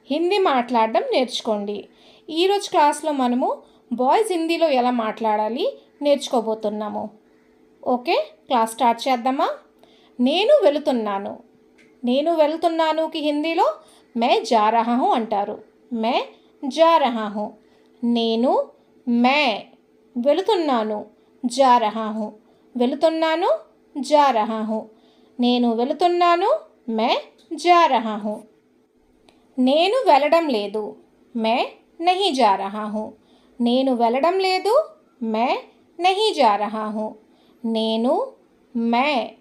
హిందీ మాట్లాడడం నేర్చుకోండి. ఈరోజు క్లాస్లో మనము బాయ్స్ హిందీలో ఎలా మాట్లాడాలి నేర్చుకోబోతున్నాము. ఓకే, క్లాస్ స్టార్ట్ చేద్దామా? నేను వెళుతున్నాను. నేను వెళ్తున్నానుకి హిందీలో మే జా రహా హూ అంటారు. మే జా రహా హూ. నేను మే వెళుతున్నాను జా రహా హూ. వెళుతున్నాను జా రహా హూ. నేను వెళుతున్నాను మే జా రహా హూ. నేను వెళ్ళడం లేదు మే నహీ జా రహా హూ. నేను వెళ్ళడం లేదు మే నహీ జా రహా హూ. నేను మే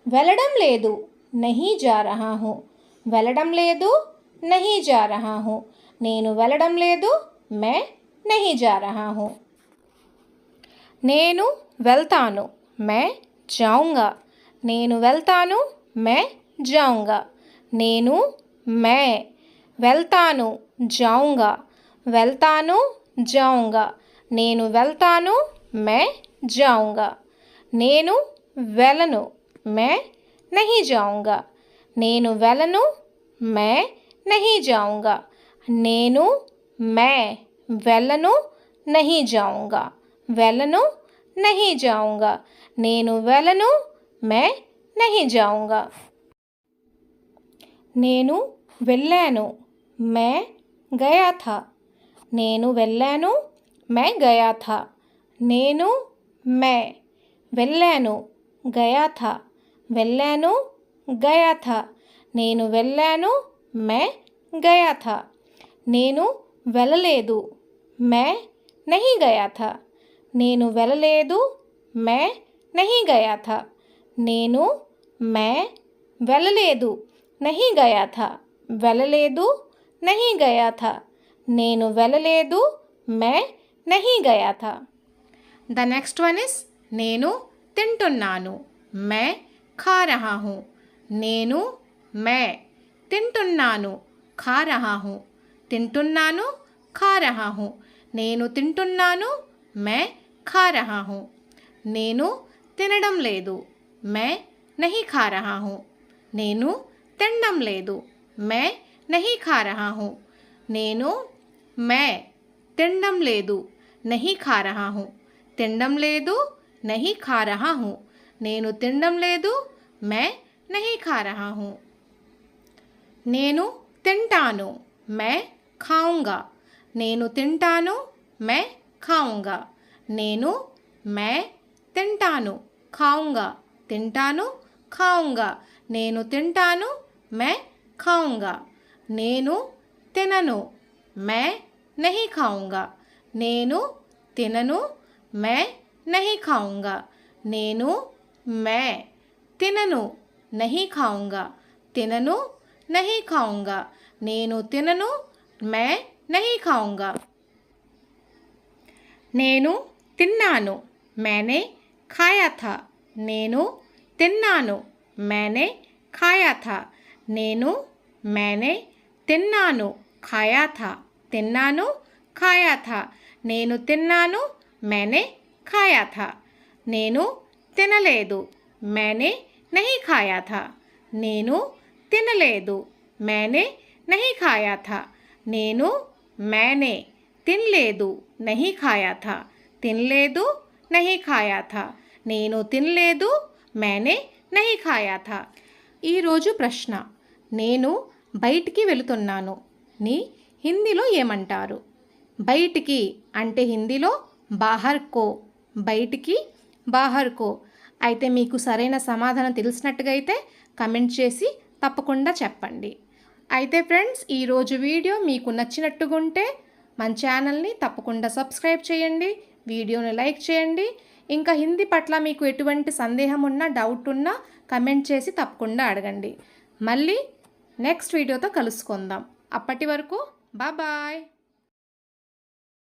వెళ్ళడం లేదు నహీ జా రహా హూ. వెళ్ళడం లేదు నహీ జా రహా హూ. నేను వెళ్ళడం లేదు మే నహీ జా రహా హూ. నేను వెళ్తాను మే జాऊंगा. నేను వెళ్తాను మే జాऊंगा. నేను మే వెళ్తాను జాऊंगा. వెళ్తాను జాऊंगा. నేను వెళ్తాను మే జాऊंगा. నేను వెళ్ళను మే నహీ జాऊंगा. నేను వెళ్ళను మే నహీ జాऊंगा. నేను మే వెళ్ళను నహీ జాऊंगा. వెళ్ళను నహీ జాऊंगा. నేను వెళ్ళను మే నహీ జాऊंगा. నేను వెళ్ళాను మే గయా థా. నేను వెళ్ళాను మే గయా థా. నేను మే వెళ్ళాను గయా థా. వెళ్ళాను గయా థా. నేను వెళ్ళాను మే గయా థా. నేను వెళ్ళలేదు మే నహీ గయా థా. నేను వెళ్ళలేదు మే నహీ గయా థా. నేను మే వెళ్ళలేదు నహీ గయా థా. వెళ్ళలేదు నహీ గయా థా. నేను వెళ్ళలేదు మే నహీ గయా థా. ద నెక్స్ట్ వన్ ఇస్ నేను తింటున్నాను మే ఖా రహా హూ. నేను మే తింటున్నాను ఖా రహా హూ. తింటున్నాను ఖా రహా హూ. నేను తింటున్నాను మే ఖా రహా హూ. నేను తినడం లేదు మే నహీ ఖా రహా హూ. నేను తినడం లేదు మే నహీ ఖా రహా హూ. నేను మే తినడం లేదు నహీ ఖా రహా హూ. తినడం లేదు నహీ ఖా రహా హూ. నేను తినడం లేదు మే నహీ ఖా రహా హూ. నేను తింటాను మే ఖాऊंगा. నేను తింటాను మే ఖాऊंगा. నేను మే తింటాను ఖాऊंगा. తింటాను ఖాऊंगा. నేను తింటాను మే ఖాऊंगा. నేను తినను మే నహీ ఖాऊंगा. నేను తినను మే నహీ ఖాऊंगा. నేను మే తినను నహీ ఖాऊंगा. తినను నహీ ఖాऊंगा. నేను తినను మే నహీ ఖాऊंगा. నేను తిన్నాను मैंने खाया था. నేను తిన్నాను मैंने खाया था. నేను मैंने తిన్నాను खाया था. తిన్నాను खाया था. నేను తిన్నాను मैंने खाया था. నేను తినలేదు मैंने नहीं खाया था. నేను తినలేదు मैंने नहीं खाया था. నేను मैंने తినలేదు नहीं खाया था. తినలేదు नहीं खाया था. నేను తినలేదు मैंने नहीं खाया था. ఈరోజు ప్రశ్న, నేను బయటికి వెళుతున్నాను ని హిందీలో ఏమంటారు? బయటికి అంటే హిందీలో బాహర్ కో. బయటికి బాహర్ కో. అయితే మీకు సరైన సమాధానం తెలిసినట్టుగా అయితే కమెంట్ చేసి తప్పకుండా చెప్పండి. అయితే ఫ్రెండ్స్, ఈరోజు వీడియో మీకు నచ్చినట్టుగా ఉంటే మన ఛానల్ని తప్పకుండా సబ్స్క్రైబ్ చేయండి, వీడియోని లైక్ చేయండి. ఇంకా హిందీ పట్ల మీకు ఎటువంటి సందేహం ఉన్నా, డౌట్ ఉన్నా కమెంట్ చేసి తప్పకుండా అడగండి. మళ్ళీ నెక్స్ట్ వీడియోతో కలుసుకుందాం. అప్పటి వరకు బాయ్.